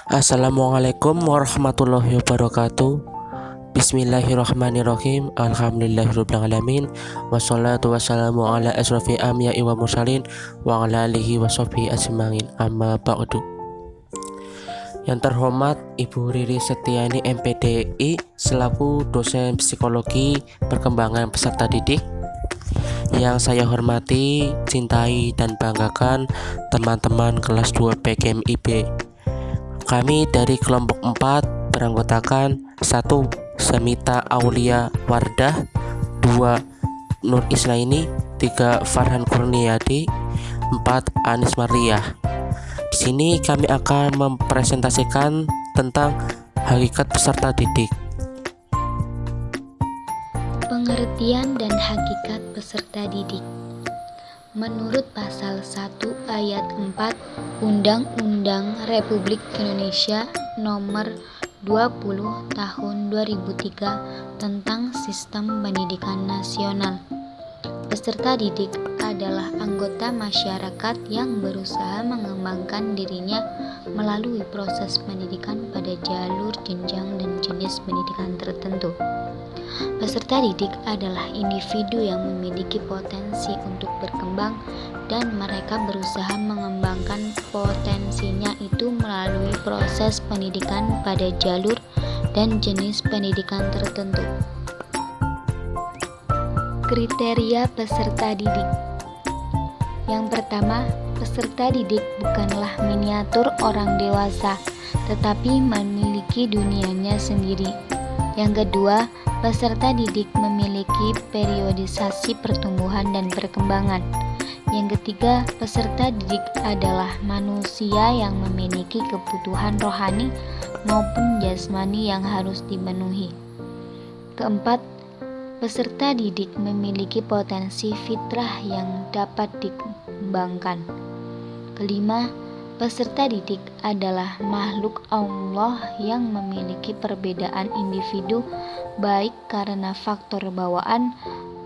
Assalamualaikum warahmatullahi wabarakatuh. Bismillahirrahmanirrahim. Alhamdulillahirrahmanirrahim. Wassalatu wassalamu ala asrafi amya'i wa mursalin wa ala alihi wa sahbihi ajma'in. Amma ba'du. Yang terhormat Ibu Riri Setiani MPDI selaku dosen psikologi perkembangan peserta didik. Yang saya hormati, cintai, dan banggakan teman-teman kelas 2 PKMIB. Kami dari kelompok 4 beranggotakan 1. Semita Aulia Wardah, 2. Nur Islaini, 3. Farhan Kurniadi, 4. Anis Mariah. Di sini kami akan mempresentasikan tentang hakikat peserta didik. Pengertian dan hakikat peserta didik. Menurut pasal 1 ayat 4 Undang-Undang Republik Indonesia Nomor 20 Tahun 2003 tentang Sistem Pendidikan Nasional, peserta didik adalah anggota masyarakat yang berusaha mengembangkan dirinya melalui proses pendidikan pada jalur jenjang dan jenis pendidikan tertentu. Peserta didik adalah individu yang memiliki potensi untuk berkembang dan mereka berusaha mengembangkan potensinya itu melalui proses pendidikan pada jalur dan jenis pendidikan tertentu. Kriteria peserta didik. Yang pertama, peserta didik bukanlah miniatur orang dewasa, tetapi memiliki dunianya sendiri. Yang kedua, peserta didik memiliki periodisasi pertumbuhan dan perkembangan. Yang ketiga, peserta didik adalah manusia yang memiliki kebutuhan rohani maupun jasmani yang harus dipenuhi. Keempat, peserta didik memiliki potensi fitrah yang dapat dikembangkan. Kelima, peserta didik adalah makhluk Allah yang memiliki perbedaan individu baik karena faktor bawaan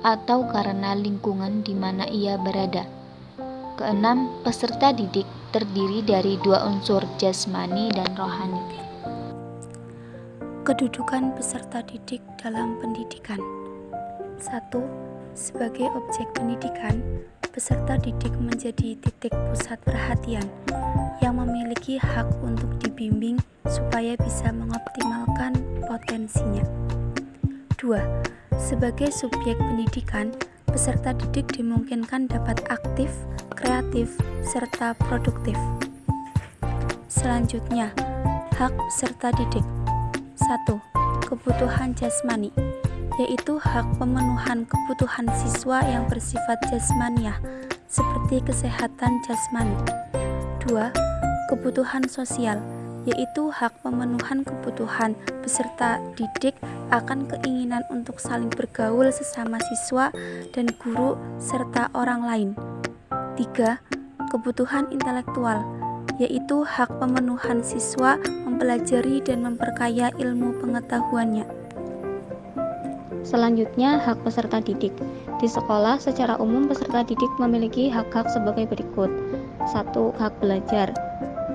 atau karena lingkungan di mana ia berada. Keenam, peserta didik terdiri dari dua unsur jasmani dan rohani. Kedudukan peserta didik dalam pendidikan. 1. Sebagai objek pendidikan, peserta didik menjadi titik pusat perhatian yang memiliki hak untuk dibimbing supaya bisa mengoptimalkan potensinya. 2. Sebagai subjek pendidikan, peserta didik dimungkinkan dapat aktif, kreatif, serta produktif. Selanjutnya, hak peserta didik. 1. Kebutuhan jasmani, yaitu hak pemenuhan kebutuhan siswa yang bersifat jasmaniah, seperti kesehatan jasmani. 2. Kebutuhan sosial, yaitu hak pemenuhan kebutuhan peserta didik akan keinginan untuk saling bergaul sesama siswa dan guru serta orang lain. 3. Kebutuhan intelektual, yaitu hak pemenuhan siswa mempelajari dan memperkaya ilmu pengetahuannya. Selanjutnya, hak peserta didik. Di sekolah, secara umum peserta didik memiliki hak-hak sebagai berikut. 1. Hak belajar.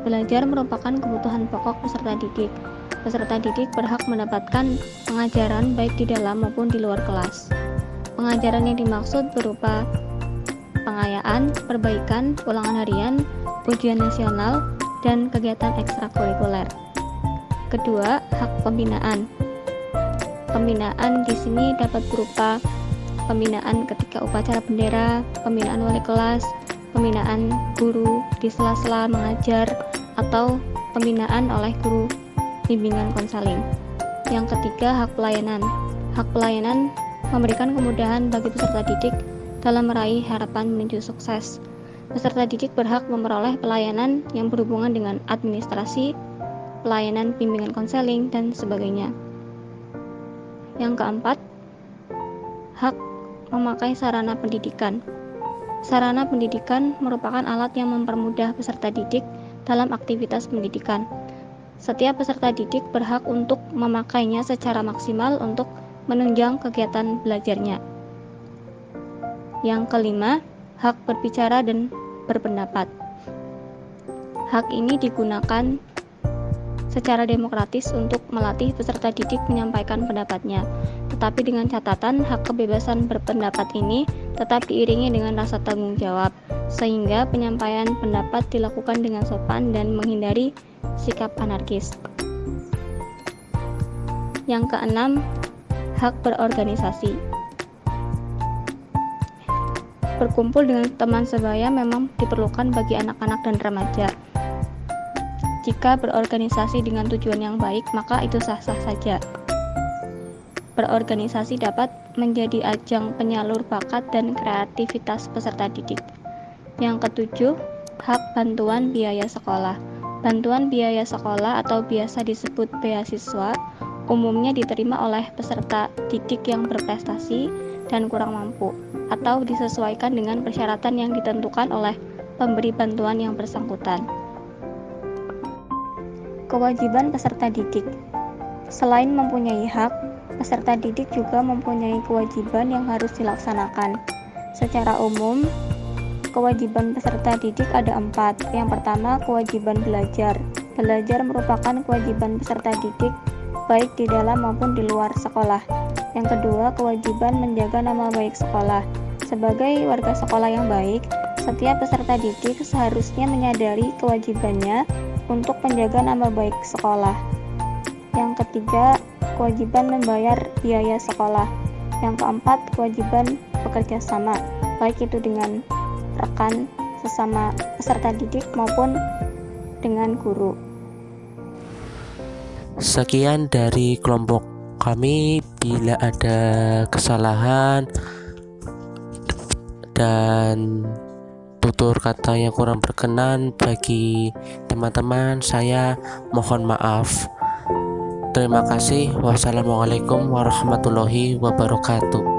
Belajar merupakan kebutuhan pokok peserta didik. Peserta didik berhak mendapatkan pengajaran baik di dalam maupun di luar kelas. Pengajaran yang dimaksud berupa pengayaan, perbaikan, ulangan harian, ujian nasional, dan kegiatan ekstrakurikuler. Kedua, hak pembinaan. Pembinaan di sini dapat berupa pembinaan ketika upacara bendera, pembinaan wali kelas, pembinaan guru di sela-sela mengajar, atau pembinaan oleh guru bimbingan konseling. Yang ketiga, hak pelayanan. Hak pelayanan memberikan kemudahan bagi peserta didik dalam meraih harapan menuju sukses. Peserta didik berhak memperoleh pelayanan yang berhubungan dengan administrasi, pelayanan bimbingan konseling, dan sebagainya. Yang keempat, hak memakai sarana pendidikan. Sarana pendidikan merupakan alat yang mempermudah peserta didik dalam aktivitas pendidikan. Setiap peserta didik berhak untuk memakainya secara maksimal untuk menunjang kegiatan belajarnya. Yang kelima, hak berbicara dan berpendapat. Hak ini digunakan secara demokratis untuk melatih peserta didik menyampaikan pendapatnya. Tetapi dengan catatan hak kebebasan berpendapat ini tetap diiringi dengan rasa tanggung jawab, sehingga penyampaian pendapat dilakukan dengan sopan dan menghindari sikap anarkis. Yang keenam, hak berorganisasi. Berkumpul dengan teman sebaya memang diperlukan bagi anak-anak dan remaja. Jika berorganisasi dengan tujuan yang baik, maka itu sah-sah saja. Berorganisasi dapat menjadi ajang penyalur bakat dan kreativitas peserta didik. Yang ketujuh, hak bantuan biaya sekolah. Bantuan biaya sekolah atau biasa disebut beasiswa umumnya diterima oleh peserta didik yang berprestasi dan kurang mampu, atau disesuaikan dengan persyaratan yang ditentukan oleh pemberi bantuan yang bersangkutan. Kewajiban peserta didik. Selain mempunyai hak, peserta didik juga mempunyai kewajiban yang harus dilaksanakan. Secara umum, kewajiban peserta didik ada 4. Yang pertama, kewajiban belajar. Belajar merupakan kewajiban peserta didik baik di dalam maupun di luar sekolah. Yang kedua, kewajiban menjaga nama baik sekolah. Sebagai warga sekolah yang baik, setiap peserta didik seharusnya menyadari kewajibannya untuk menjaga nama baik sekolah. Yang ketiga, kewajiban membayar biaya sekolah. Yang keempat, kewajiban bekerja sama, baik itu dengan rekan sesama peserta didik maupun dengan guru. Sekian dari kelompok kami. Bila ada kesalahan dan tutur kata yang kurang berkenan bagi teman-teman, saya mohon maaf. Terima kasih. Wassalamualaikum warahmatullahi wabarakatuh.